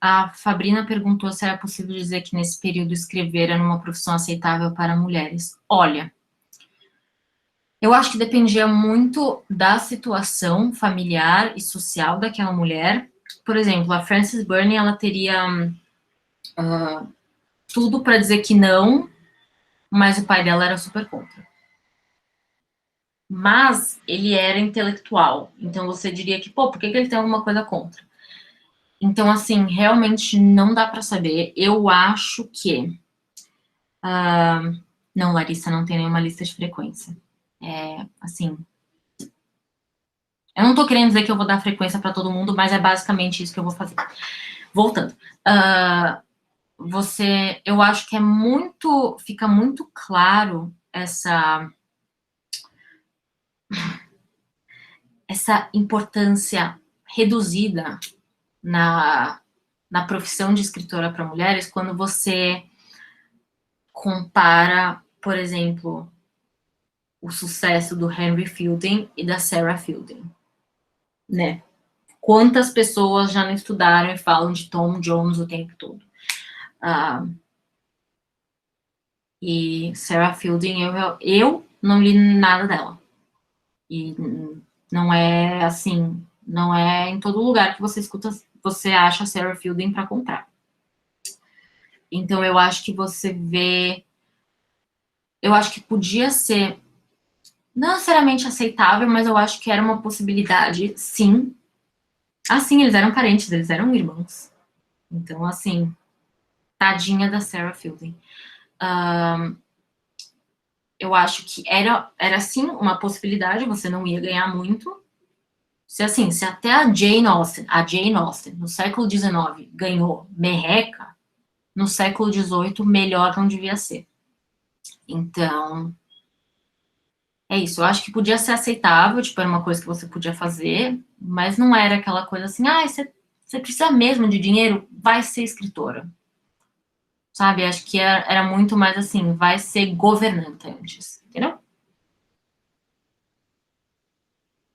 S1: A Fabrina perguntou se era possível dizer que nesse período escrever era uma profissão aceitável para mulheres. Olha, eu acho que dependia muito da situação familiar e social daquela mulher. Por exemplo, a Frances Burney, ela teria tudo para dizer que não, mas o pai dela era super contra. Mas ele era intelectual, então você diria que, por que ele tem alguma coisa contra? Então, assim, realmente não dá para saber. Eu acho que... não, Larissa, não tem nenhuma lista de frequência. Assim... Eu não tô querendo dizer que eu vou dar frequência para todo mundo, mas é basicamente isso que eu vou fazer. Voltando. Eu acho que fica muito claro essa importância reduzida na profissão de escritora para mulheres quando você compara, por exemplo, o sucesso do Henry Fielding e da Sarah Fielding, né? Quantas pessoas já não estudaram e falam de Tom Jones o tempo todo? E Sarah Fielding, eu não li nada dela. E não é assim, não é em todo lugar que você acha Sarah Fielding para comprar. Então, eu acho que você vê... Eu acho que podia ser não necessariamente aceitável, mas eu acho que era uma possibilidade, sim. Sim, eles eram parentes, eles eram irmãos. Então, assim, tadinha da Sarah Fielding. Eu acho que era sim uma possibilidade, você não ia ganhar muito. Se até a Jane Austen, no século XIX, ganhou merreca, no século XVIII, melhor não devia ser. Então, é isso. Eu acho que podia ser aceitável, tipo, era uma coisa que você podia fazer, mas não era aquela coisa assim, você precisa mesmo de dinheiro? Vai ser escritora. Sabe? Acho que era muito mais assim, vai ser governanta antes, entendeu?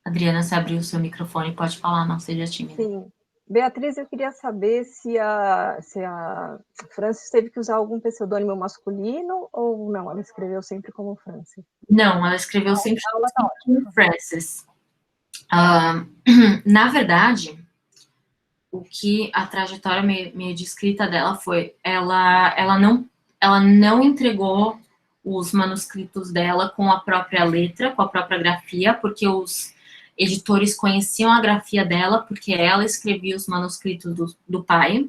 S1: Adriana, você abriu o seu microfone, pode falar, não seja tímida.
S6: Sim. Beatriz, eu queria saber se a Frances teve que usar algum pseudônimo masculino ou não, ela escreveu sempre como Frances?
S1: Não, ela escreveu sempre como Frances. Na verdade, o que a trajetória meio de escrita dela foi, ela não entregou os manuscritos dela com a própria letra, com a própria grafia, porque os editores conheciam a grafia dela, porque ela escrevia os manuscritos do pai.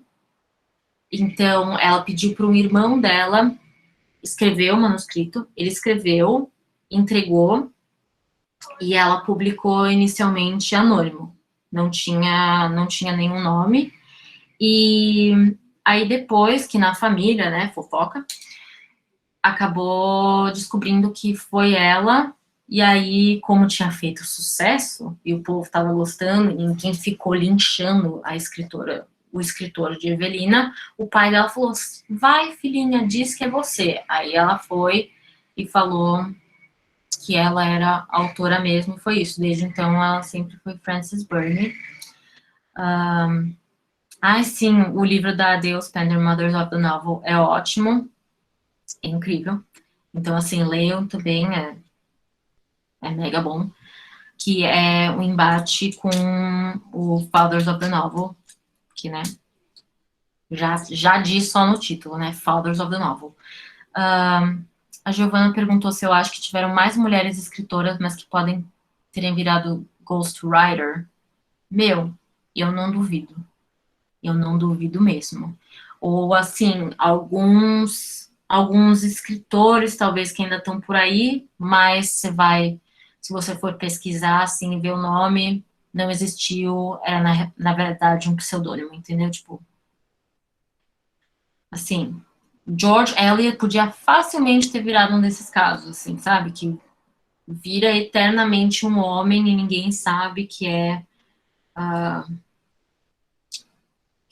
S1: Então, ela pediu para um irmão dela escrever o manuscrito, ele escreveu, entregou, e ela publicou inicialmente anônimo. Não tinha nenhum nome. E Aí depois que na família, né, fofoca, acabou descobrindo que foi ela, e aí, como tinha feito sucesso, e o povo estava gostando, e ninguém ficou linchando a escritora, o escritor de Evelina, o pai dela falou, vai, filhinha, diz que é você. Aí ela foi e falou que ela era autora mesmo, foi isso. Desde então, ela sempre foi Frances Burney. Sim, o livro da Adele Spender, Mothers of the Novel, é ótimo, é incrível. Então, assim, leiam também, é mega bom. Que é o embate com o Fathers of the Novel, que, né, já diz só no título, né, Fathers of the Novel. A Giovana perguntou se eu acho que tiveram mais mulheres escritoras, mas que podem terem virado ghostwriter. Meu, eu não duvido. Eu não duvido mesmo. Ou, assim, alguns escritores, talvez, que ainda estão por aí, mas se você for pesquisar, assim, ver o nome, não existiu, era, na verdade, um pseudônimo, entendeu? Tipo, assim, George Eliot podia facilmente ter virado um desses casos, assim, sabe? Que vira eternamente um homem e ninguém sabe que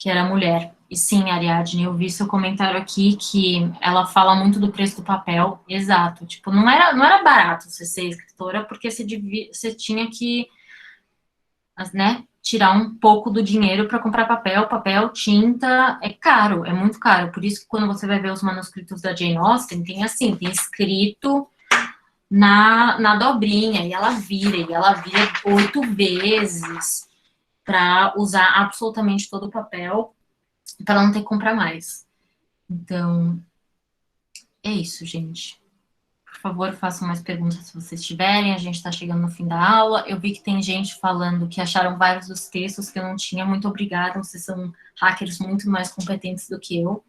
S1: era mulher. E sim, Ariadne, eu vi seu comentário aqui que ela fala muito do preço do papel. Exato. Tipo, não era barato você ser escritora, porque você tinha que, né, tirar um pouco do dinheiro para comprar papel, tinta. É caro, é muito caro. Por isso que quando você vai ver os manuscritos da Jane Austen, tem escrito na dobrinha, e ela vira 8 vezes para usar absolutamente todo o papel, para não ter que comprar mais. Então, é isso, gente. Por favor, façam mais perguntas se vocês tiverem. A gente está chegando no fim da aula. Eu vi que tem gente falando que acharam vários dos textos que eu não tinha. Muito obrigada. Vocês são hackers muito mais competentes do que eu.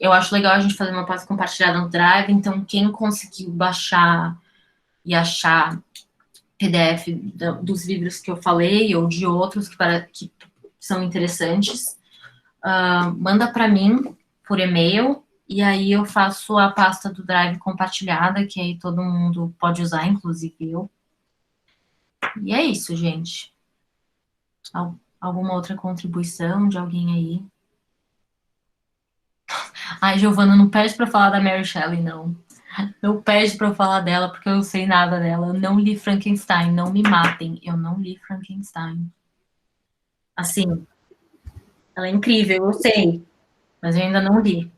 S1: Eu acho legal a gente fazer uma pasta compartilhada no Drive. Então, quem conseguiu baixar e achar PDF dos livros que eu falei ou de outros que são interessantes, manda para mim por e-mail, e aí eu faço a pasta do Drive compartilhada, que aí todo mundo pode usar, inclusive eu. E é isso, gente. Alguma outra contribuição de alguém aí? Ai, Giovana, não pede para falar da Mary Shelley, não. Não pede para eu falar dela, porque eu não sei nada dela. Eu não li Frankenstein, não me matem. Eu não li Frankenstein. Assim, ela é incrível, eu sei, mas eu ainda não li.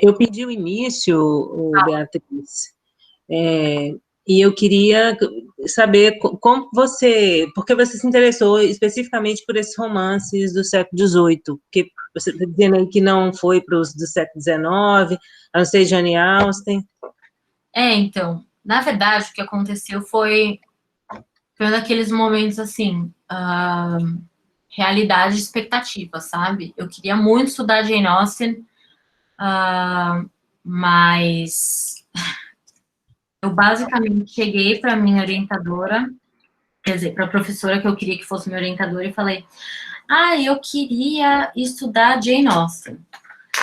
S7: Eu pedi o início, Beatriz, e eu queria saber como porque você se interessou especificamente por esses romances do século XVIII, porque você está dizendo aí que não foi para os do século XIX, a não ser Jane Austen.
S1: Então, na verdade, o que aconteceu foi um daqueles momentos, assim, realidade e expectativa, sabe? Eu queria muito estudar Jane Austen, mas eu basicamente cheguei para minha orientadora, quer dizer, para a professora que eu queria que fosse minha orientadora, e falei, eu queria estudar Jane Austen.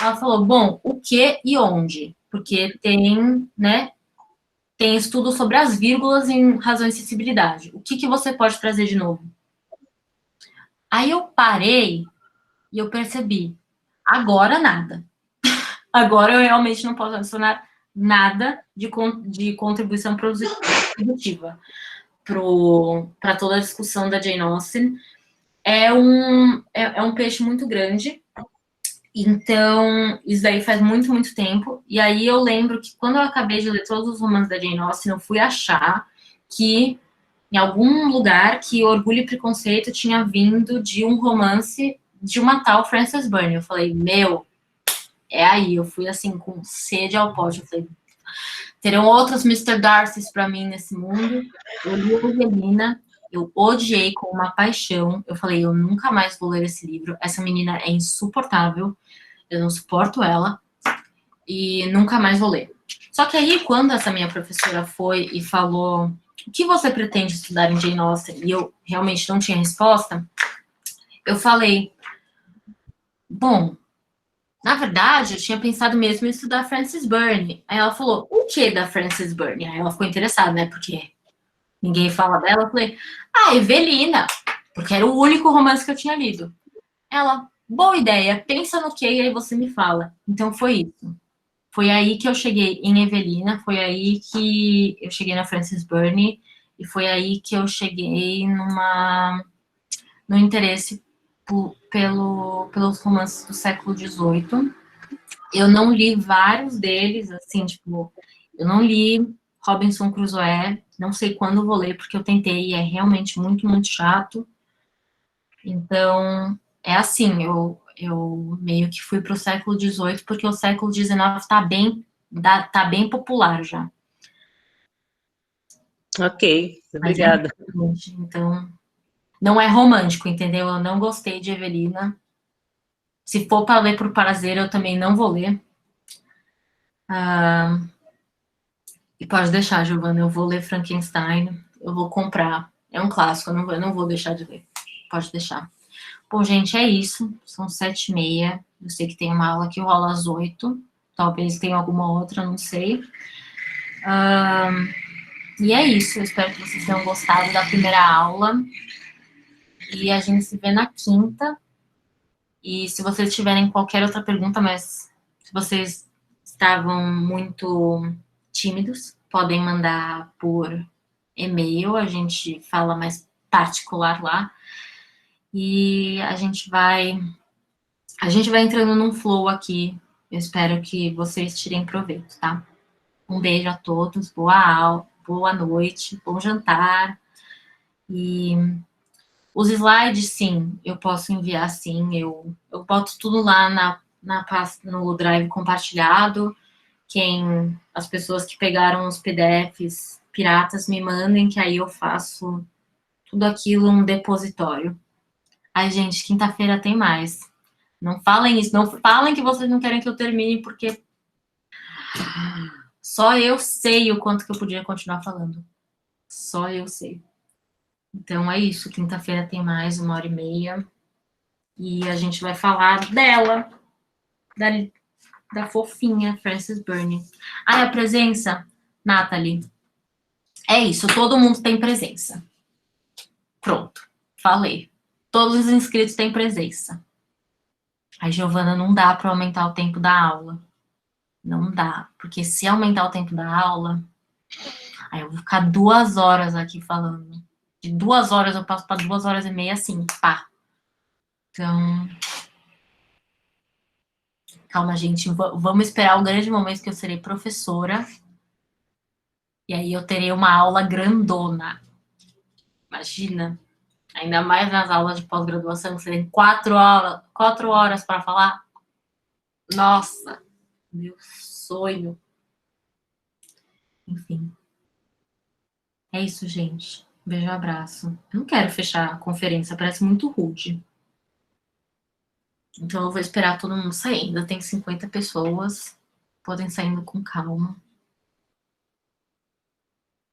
S1: Ela falou, bom, o que e onde? Porque tem, né, tem estudo sobre as vírgulas em razão de acessibilidade. O que você pode trazer de novo? Aí eu parei e eu percebi, agora nada. Agora eu realmente não posso adicionar nada de contribuição produtiva para toda a discussão da Jane Austen. É um peixe muito grande, então isso daí faz muito, muito tempo. E aí eu lembro que quando eu acabei de ler todos os romances da Jane Austen, eu fui achar que em algum lugar que Orgulho e Preconceito tinha vindo de um romance de uma tal Frances Burney. Eu falei, é aí. Eu fui assim, com sede ao pote. Eu falei, terão outros Mr. Darcys para mim nesse mundo. Eu li Evelina, eu odiei com uma paixão. Eu falei, eu nunca mais vou ler esse livro. Essa menina é insuportável. Eu não suporto ela. E nunca mais vou ler. Só que aí, quando essa minha professora foi e falou, o que você pretende estudar em Jane Austen? E eu realmente não tinha resposta. eu falei, bom, na verdade, eu tinha pensado mesmo em estudar Frances Burney. Aí ela falou, o que da Frances Burney? Aí ela ficou interessada, né? Porque ninguém fala dela. Eu falei, Evelina, porque era o único romance que eu tinha lido. Ela, boa ideia, pensa no que e aí você me fala. Então foi isso. Foi aí que eu cheguei em Evelina, foi aí que eu cheguei na Frances Burney e foi aí que eu cheguei no interesse pelos romances do século XVIII. Eu não li vários deles, assim, tipo, eu não li Robinson Crusoe, não sei quando vou ler, porque eu tentei e é realmente muito, muito chato. Então, é assim, eu meio que fui para o século XVIII, porque o século XIX tá bem popular já.
S7: Ok,
S1: Mas
S7: obrigada.
S1: então, não é romântico, entendeu? Eu não gostei de Evelina. Se for para ler por prazer, eu também não vou ler. E pode deixar, Giovana, eu vou ler Frankenstein, eu vou comprar. É um clássico, eu não vou deixar de ler. Pode deixar. Bom, gente, é isso. São 7h30. Eu sei que tem uma aula que rola às 8. Talvez tenha alguma outra, não sei. E é isso. Eu espero que vocês tenham gostado da primeira aula. E a gente se vê na quinta. E se vocês tiverem qualquer outra pergunta, mas se vocês estavam muito tímidos, podem mandar por e-mail. A gente fala mais particular lá. E a gente vai entrando num flow aqui. Eu espero que vocês tirem proveito, tá? Um beijo a todos, boa aula, boa noite, bom jantar. E os slides, sim, eu posso enviar, sim. Eu boto tudo lá no Drive compartilhado. As pessoas que pegaram os PDFs piratas me mandem, que aí eu faço tudo aquilo um depositório. Ai, gente, quinta-feira tem mais. Não falem isso, não falem que vocês não querem que eu termine, porque só eu sei o quanto que eu podia continuar falando. Só eu sei. Então é isso, quinta-feira tem mais 1h30. E a gente vai falar dela, da fofinha Frances Burney. A presença, Nathalie. É isso, todo mundo tem presença. Pronto, falei. Todos os inscritos têm presença. Ai, Giovana, não dá para aumentar o tempo da aula. Não dá, porque se aumentar o tempo da aula, aí eu vou ficar 2 horas aqui falando. De 2 horas eu passo para 2h30 assim, pá. Então, calma, gente, vamos esperar o grande momento que eu serei professora. E aí eu terei uma aula grandona. Imagina, ainda mais nas aulas de pós-graduação, que serem 4 horas para falar. Nossa, meu sonho. Enfim. É isso, gente. Beijo, abraço. Eu não quero fechar a conferência, parece muito rude. Então eu vou esperar todo mundo sair. Ainda tem 50 pessoas. Podem saindo com calma.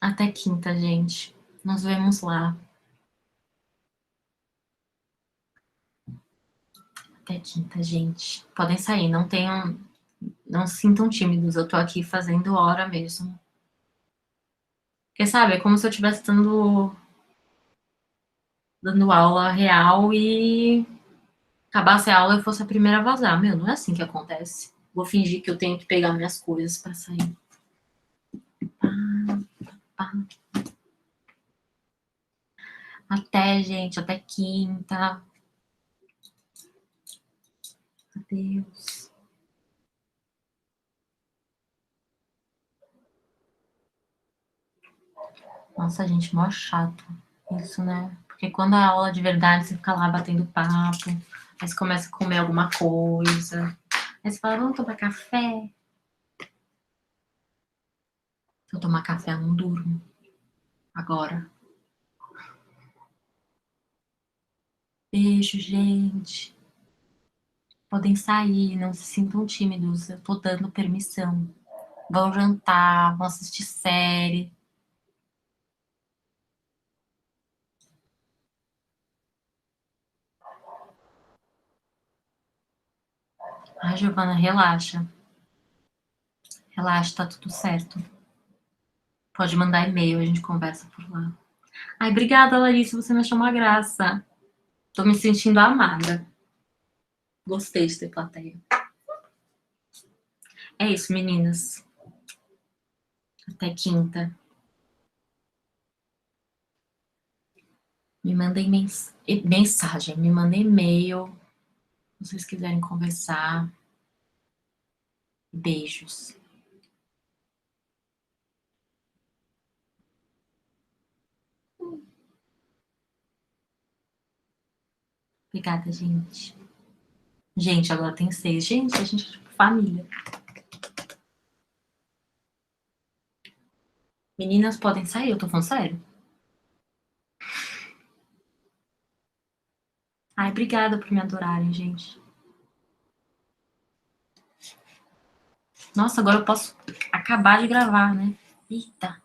S1: Até quinta, gente. Nos vemos lá. Até quinta, gente. Podem sair, não se sintam tímidos. Eu tô aqui fazendo hora mesmo. Porque, sabe, é como se eu estivesse dando aula real e acabasse a aula e eu fosse a primeira a vazar. Meu, não é assim que acontece. Vou fingir que eu tenho que pegar minhas coisas para sair. Até, gente, até quinta. Adeus. Nossa, gente, mó chato isso, né? Porque quando é aula de verdade, você fica lá batendo papo, aí você começa a comer alguma coisa, aí você fala, vamos tomar café? Se eu tomar café, eu não durmo. Agora. Beijo, gente. Podem sair, não se sintam tímidos, eu tô dando permissão. Vão jantar, vão assistir série. Ai, Giovana, relaxa. Relaxa, tá tudo certo. Pode mandar e-mail, a gente conversa por lá. Ai, obrigada, Larissa, você me achou uma graça. Tô me sentindo amada. Gostei de ter plateia. É isso, meninas. Até quinta. Me mandem mensagem, me mandem e-mail. Se vocês quiserem conversar. Beijos. Obrigada, gente. Gente, agora tem 6. Gente, a gente é tipo família. Meninas podem sair, eu tô falando sério. Ai, obrigada por me adorarem, gente. Nossa, agora eu posso acabar de gravar, né? Eita.